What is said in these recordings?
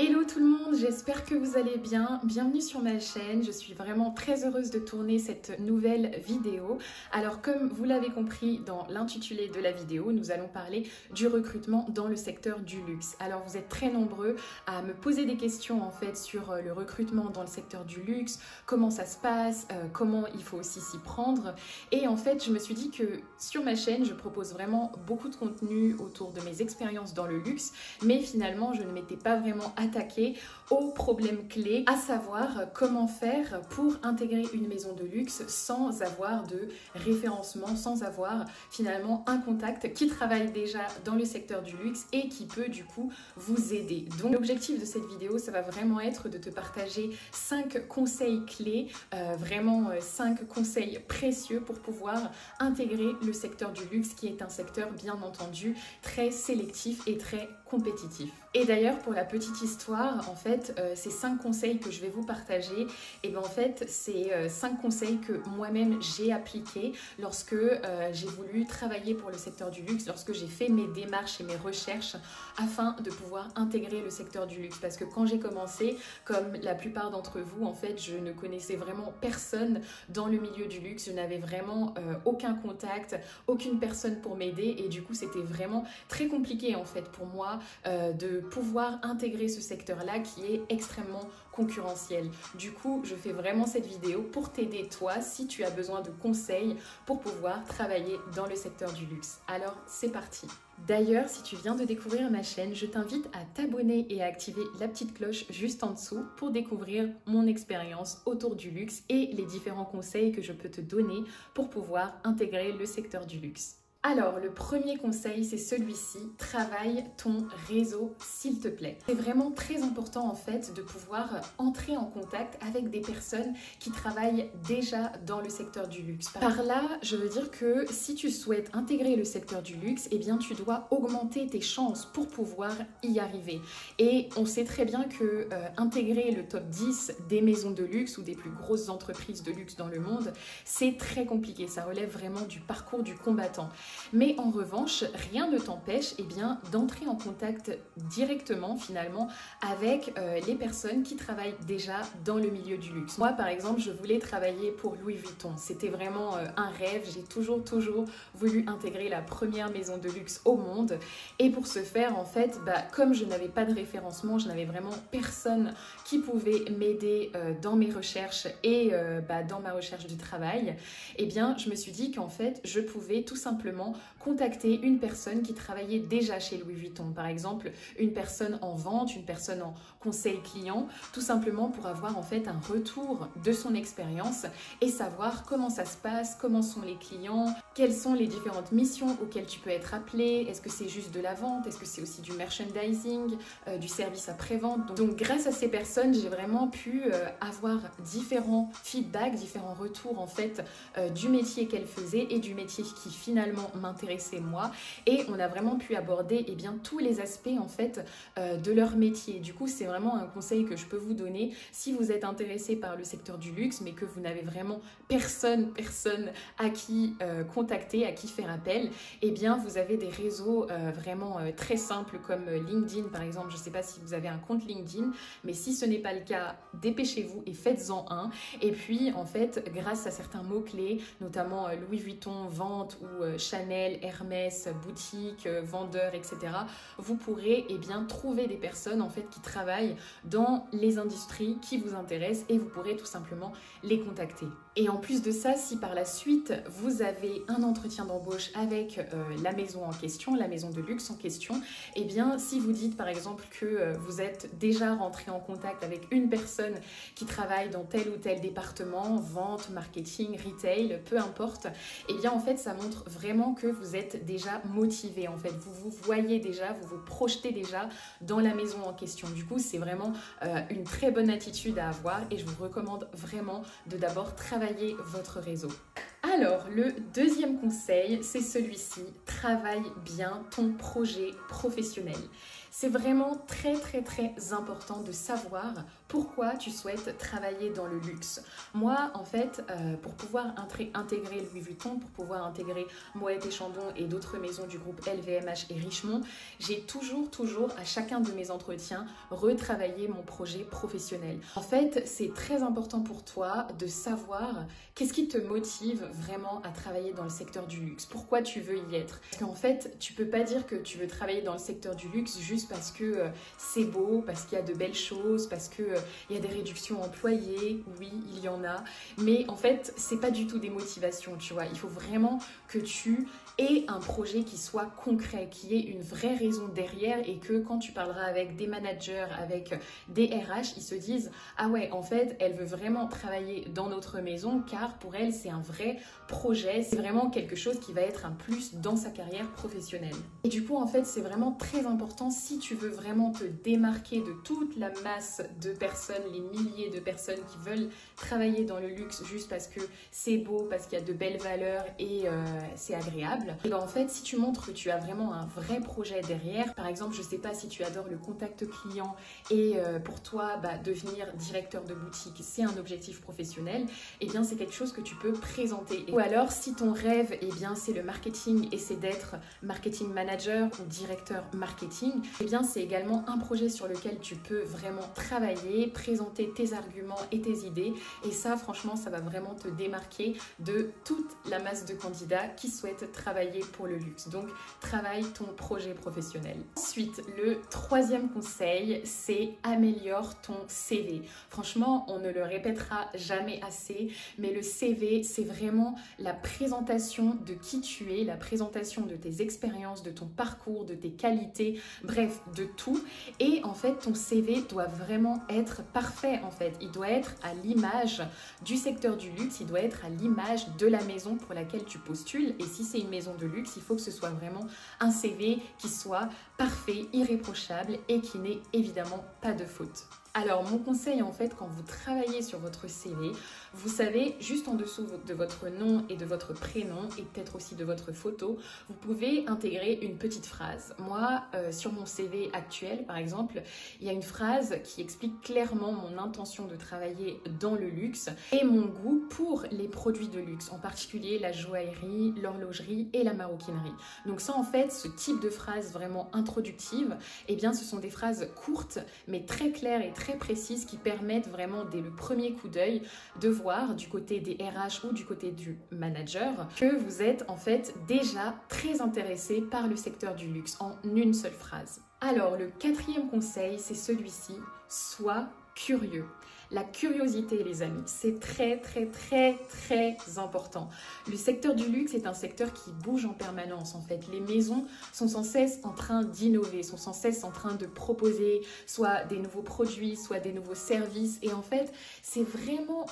Hello tout le monde, j'espère que vous allez bien. Bienvenue sur ma chaîne, je suis vraiment très heureuse de tourner cette nouvelle vidéo. Alors comme vous l'avez compris dans l'intitulé de la vidéo, nous allons parler du recrutement dans le secteur du luxe. Alors vous êtes très nombreux à me poser des questions en fait sur le recrutement dans le secteur du luxe, comment ça se passe, comment il faut aussi s'y prendre. Et en fait je me suis dit que sur ma chaîne je propose vraiment beaucoup de contenu autour de mes expériences dans le luxe, mais finalement je ne m'étais pas vraiment attaquer aux problèmes clés, à savoir comment faire pour intégrer une maison de luxe sans avoir de référencement, sans avoir finalement un contact qui travaille déjà dans le secteur du luxe et qui peut du coup vous aider. Donc l'objectif de cette vidéo, ça va vraiment être de te partager 5 conseils clés, vraiment 5 conseils précieux pour pouvoir intégrer le secteur du luxe qui est un secteur bien entendu très sélectif et très compétitif. Et d'ailleurs pour la petite histoire, en fait, ces 5 conseils que je vais vous partager, et bien en fait, c'est 5 conseils que moi-même j'ai appliqués lorsque j'ai voulu travailler pour le secteur du luxe, lorsque j'ai fait mes démarches et mes recherches afin de pouvoir intégrer le secteur du luxe. Parce que quand j'ai commencé, comme la plupart d'entre vous, en fait, je ne connaissais vraiment personne dans le milieu du luxe. Je n'avais vraiment aucun contact, aucune personne pour m'aider et du coup, c'était vraiment très compliqué en fait pour moi de pouvoir intégrer ce secteur-là qui est extrêmement concurrentiel. Du coup, je fais vraiment cette vidéo pour t'aider toi si tu as besoin de conseils pour pouvoir travailler dans le secteur du luxe. Alors, c'est parti! D'ailleurs, si tu viens de découvrir ma chaîne, je t'invite à t'abonner et à activer la petite cloche juste en dessous pour découvrir mon expérience autour du luxe et les différents conseils que je peux te donner pour pouvoir intégrer le secteur du luxe. Alors, le premier conseil, c'est celui-ci, travaille ton réseau s'il te plaît. C'est vraiment très important en fait de pouvoir entrer en contact avec des personnes qui travaillent déjà dans le secteur du luxe. Par là, je veux dire que si tu souhaites intégrer le secteur du luxe, eh bien tu dois augmenter tes chances pour pouvoir y arriver. Et on sait très bien que intégrer le top 10 des maisons de luxe ou des plus grosses entreprises de luxe dans le monde, c'est très compliqué. Ça relève vraiment du parcours du combattant. Mais en revanche, rien ne t'empêche d'entrer en contact directement finalement avec les personnes qui travaillent déjà dans le milieu du luxe. Moi par exemple, je voulais travailler pour Louis Vuitton. C'était vraiment un rêve. J'ai toujours voulu intégrer la première maison de luxe au monde. Et pour ce faire, en fait, comme je n'avais pas de référencement, je n'avais vraiment personne qui pouvait m'aider dans mes recherches et dans ma recherche du travail. Eh bien, je me suis dit qu'en fait, je pouvais tout simplement contacter une personne qui travaillait déjà chez Louis Vuitton. Par exemple, une personne en vente, une personne en conseil client, tout simplement pour avoir en fait un retour de son expérience et savoir comment ça se passe, comment sont les clients, quelles sont les différentes missions auxquelles tu peux être appelé, est-ce que c'est juste de la vente, est-ce que c'est aussi du merchandising, du service après-vente. Donc grâce à ces personnes, j'ai vraiment pu avoir différents feedbacks, différents retours en fait du métier qu'elles faisaient et du métier qui finalement m'intéressait moi, et on a vraiment pu aborder tous les aspects en fait de leur métier. Du coup, c'est vraiment un conseil que je peux vous donner si vous êtes intéressé par le secteur du luxe mais que vous n'avez vraiment personne à qui contacter, à qui faire appel. Eh bien, vous avez des réseaux vraiment très simples comme LinkedIn par exemple. Je ne sais pas si vous avez un compte LinkedIn, mais si ce n'est pas le cas, dépêchez-vous et faites-en un. Et puis en fait, grâce à certains mots-clés, notamment Louis Vuitton, vente ou Chanel, Hermès, boutique, vendeur, etc. Vous pourrez trouver des personnes en fait qui travaillent dans les industries qui vous intéressent et vous pourrez tout simplement les contacter. Et en plus de ça, si par la suite vous avez un entretien d'embauche avec la maison en question, la maison de luxe en question, eh bien si vous dites par exemple que vous êtes déjà rentré en contact avec une personne qui travaille dans tel ou tel département, vente, marketing, retail, peu importe, eh bien en fait ça montre vraiment que vous êtes déjà motivé en fait, vous vous voyez déjà, vous vous projetez déjà dans la maison en question. Du coup, c'est vraiment une très bonne attitude à avoir et je vous recommande vraiment de d'abord travailler votre réseau. Alors, le deuxième conseil, c'est celui-ci, travaille bien ton projet professionnel. C'est vraiment très important de savoir pourquoi tu souhaites travailler dans le luxe. Moi, en fait, pour pouvoir intégrer Louis Vuitton, pour pouvoir intégrer Moët & Chandon et d'autres maisons du groupe LVMH et Richemont, j'ai toujours, à chacun de mes entretiens, retravaillé mon projet professionnel. En fait, c'est très important pour toi de savoir qu'est-ce qui te motive vraiment à travailler dans le secteur du luxe. Pourquoi tu veux y être? Parce qu'en fait, tu peux pas dire que tu veux travailler dans le secteur du luxe juste parce que c'est beau, parce qu'il y a de belles choses, parce que il y a des réductions employées. Oui, il y en a. Mais en fait, c'est pas du tout des motivations, tu vois. Il faut vraiment que tu aies un projet qui soit concret, qui ait une vraie raison derrière et que quand tu parleras avec des managers, avec des RH, ils se disent « Ah ouais, en fait, elle veut vraiment travailler dans notre maison car pour elle, c'est un vrai projet. C'est vraiment quelque chose qui va être un plus dans sa carrière professionnelle. » Et du coup, en fait, c'est vraiment très important si tu veux vraiment te démarquer de toute la masse de personnes, les milliers de personnes qui veulent travailler dans le luxe juste parce que c'est beau, parce qu'il y a de belles valeurs et c'est agréable. Et ben en fait, si tu montres que tu as vraiment un vrai projet derrière, par exemple, je sais pas si tu adores le contact client et pour toi, devenir directeur de boutique, c'est un objectif professionnel, et bien c'est quelque chose que tu peux présenter. Ou alors, si ton rêve, et bien c'est le marketing et c'est d'être marketing manager ou directeur marketing, et bien c'est également un projet sur lequel tu peux vraiment travailler, présenter tes arguments et tes idées. Et ça, franchement, ça va vraiment te démarquer de toute la masse de candidats qui souhaitent travailler pour le luxe. Donc, travaille ton projet professionnel. Ensuite, le troisième conseil, c'est améliore ton CV. Franchement, on ne le répétera jamais assez, mais le CV, c'est vraiment la présentation de qui tu es, la présentation de tes expériences, de ton parcours, de tes qualités, bref, de tout. Et en fait, ton CV doit vraiment être parfait, en fait. Il doit être à l'image du secteur du luxe, il doit être à l'image de la maison pour laquelle tu postules. Et si c'est une maison de luxe, il faut que ce soit vraiment un CV qui soit parfait, irréprochable et qui n'ait évidemment pas de faute. Alors, mon conseil, en fait, quand vous travaillez sur votre CV, vous savez, juste en dessous de votre nom et de votre prénom, et peut-être aussi de votre photo, vous pouvez intégrer une petite phrase. Moi, sur mon CV actuel, par exemple, il y a une phrase qui explique clairement mon intention de travailler dans le luxe et mon goût pour les produits de luxe, en particulier la joaillerie, l'horlogerie et la maroquinerie. Donc ça, en fait, ce type de phrase vraiment introductive, eh bien, ce sont des phrases courtes, mais très claires et très précises qui permettent vraiment, dès le premier coup d'œil, de voir du côté des RH ou du côté du manager que vous êtes en fait déjà très intéressé par le secteur du luxe en une seule phrase. Alors, le quatrième conseil, c'est celui-ci, sois curieux. La curiosité, les amis, c'est très important. Le secteur du luxe est un secteur qui bouge en permanence, en fait. Les maisons sont sans cesse en train d'innover, sont sans cesse en train de proposer soit des nouveaux produits, soit des nouveaux services. Et en fait, c'est vraiment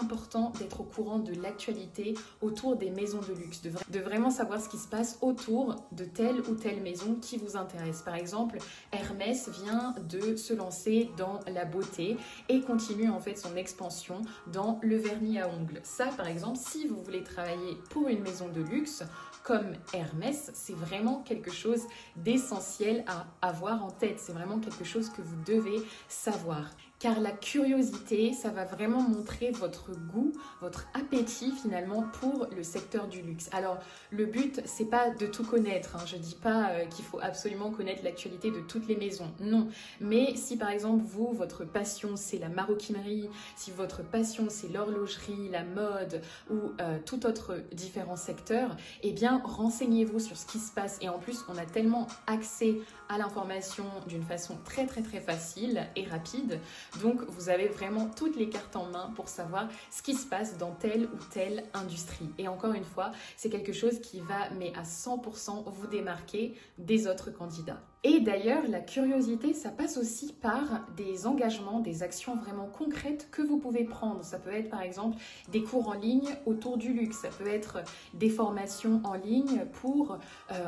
important d'être au courant de l'actualité autour des maisons de luxe, de vraiment savoir ce qui se passe autour de telle ou telle maison qui vous intéresse. Par exemple, Hermès vient de se lancer dans la beauté et continue en fait son expansion dans le vernis à ongles. Ça, par exemple, si vous voulez travailler pour une maison de luxe comme Hermès, c'est vraiment quelque chose d'essentiel à avoir en tête. C'est vraiment quelque chose que vous devez savoir. Car la curiosité, ça va vraiment montrer votre goût, votre appétit finalement pour le secteur du luxe. Alors, le but, c'est pas de tout connaître, hein. Je dis pas qu'il faut absolument connaître l'actualité de toutes les maisons, non. Mais si par exemple, vous, votre passion, c'est la maroquinerie, si votre passion, c'est l'horlogerie, la mode ou tout autre différent secteur, eh bien, renseignez-vous sur ce qui se passe. Et en plus, on a tellement accès à l'information d'une façon très facile et rapide. Donc, vous avez vraiment toutes les cartes en main pour savoir ce qui se passe dans telle ou telle industrie. Et encore une fois, c'est quelque chose qui va, mais à 100%, vous démarquer des autres candidats. Et d'ailleurs, la curiosité, ça passe aussi par des engagements, des actions vraiment concrètes que vous pouvez prendre. Ça peut être par exemple des cours en ligne autour du luxe, ça peut être des formations en ligne pour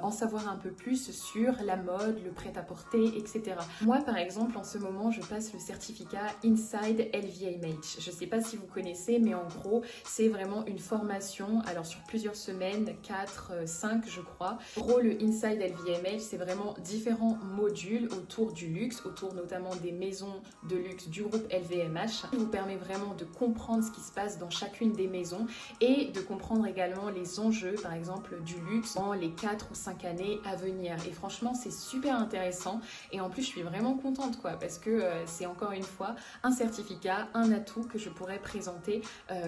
en savoir un peu plus sur la mode, le prêt-à-porter, etc. Moi, par exemple, en ce moment, je passe le certificat Inside LVMH. Je ne sais pas si vous connaissez, mais en gros, c'est vraiment une formation, alors sur plusieurs semaines, 4, 5 je crois. En gros, le Inside LVMH, c'est vraiment différents différents modules autour du luxe, autour notamment des maisons de luxe du groupe LVMH, qui vous permet vraiment de comprendre ce qui se passe dans chacune des maisons et de comprendre également les enjeux, par exemple, du luxe dans les 4 ou 5 années à venir. Et franchement, c'est super intéressant et en plus, je suis vraiment contente parce que c'est encore une fois un certificat, un atout que je pourrais présenter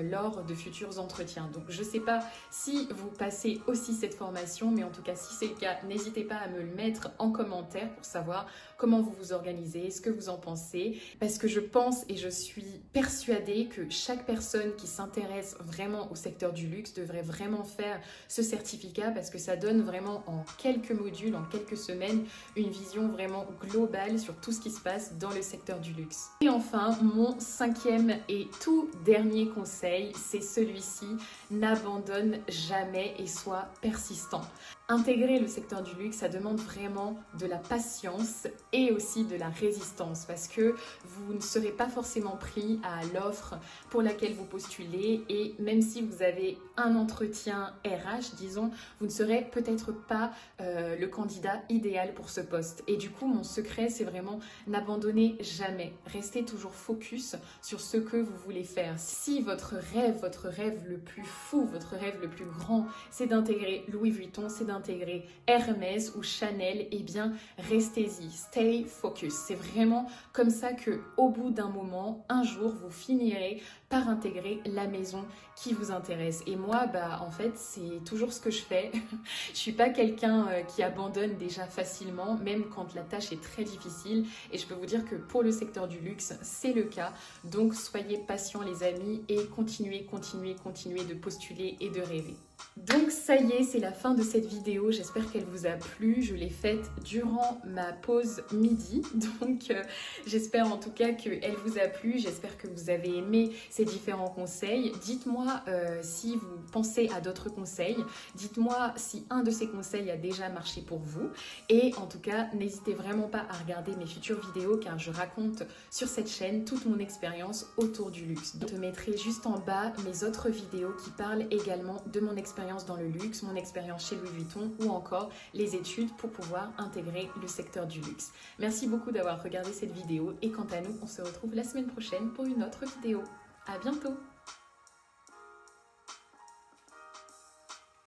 lors de futurs entretiens. Donc, je ne sais pas si vous passez aussi cette formation, mais en tout cas, si c'est le cas, n'hésitez pas à me le mettre en commentaire pour savoir comment vous vous organisez, ce que vous en pensez, parce que je pense et je suis persuadée que chaque personne qui s'intéresse vraiment au secteur du luxe devrait vraiment faire ce certificat parce que ça donne vraiment en quelques modules, en quelques semaines, une vision vraiment globale sur tout ce qui se passe dans le secteur du luxe. Et enfin, mon 5e et tout dernier conseil, c'est celui-ci: n'abandonne jamais et sois persistant. Intégrer le secteur du luxe, ça demande vraiment de la patience et aussi de la résistance parce que vous ne serez pas forcément pris à l'offre pour laquelle vous postulez et même si vous avez un entretien RH, disons, vous ne serez peut-être pas le candidat idéal pour ce poste. Et du coup, mon secret, c'est vraiment n'abandonnez jamais. Restez toujours focus sur ce que vous voulez faire. Si votre rêve le plus fou, votre rêve le plus grand, c'est d'intégrer Louis Vuitton, c'est d'intégrer Hermès ou Chanel, eh bien, restez-y. Stay focus. C'est vraiment comme ça que, au bout d'un moment, un jour, vous finirez par intégrer la maison qui vous intéresse. Et moi, en fait, c'est toujours ce que je fais. Je suis pas quelqu'un qui abandonne déjà facilement, même quand la tâche est très difficile. Et je peux vous dire que pour le secteur du luxe, c'est le cas. Donc, soyez patients les amis et continuez de postuler et de rêver. Donc ça y est, c'est la fin de cette vidéo, j'espère qu'elle vous a plu, je l'ai faite durant ma pause midi, donc j'espère en tout cas qu'elle vous a plu, j'espère que vous avez aimé ces différents conseils. Dites-moi si vous pensez à d'autres conseils, dites-moi si un de ces conseils a déjà marché pour vous et en tout cas, n'hésitez vraiment pas à regarder mes futures vidéos car je raconte sur cette chaîne toute mon expérience autour du luxe. Je te mettrai juste en bas mes autres vidéos qui parlent également de mon expérience dans le luxe, mon expérience chez Louis Vuitton ou encore les études pour pouvoir intégrer le secteur du luxe. Merci beaucoup d'avoir regardé cette vidéo et quant à nous, on se retrouve la semaine prochaine pour une autre vidéo. À bientôt!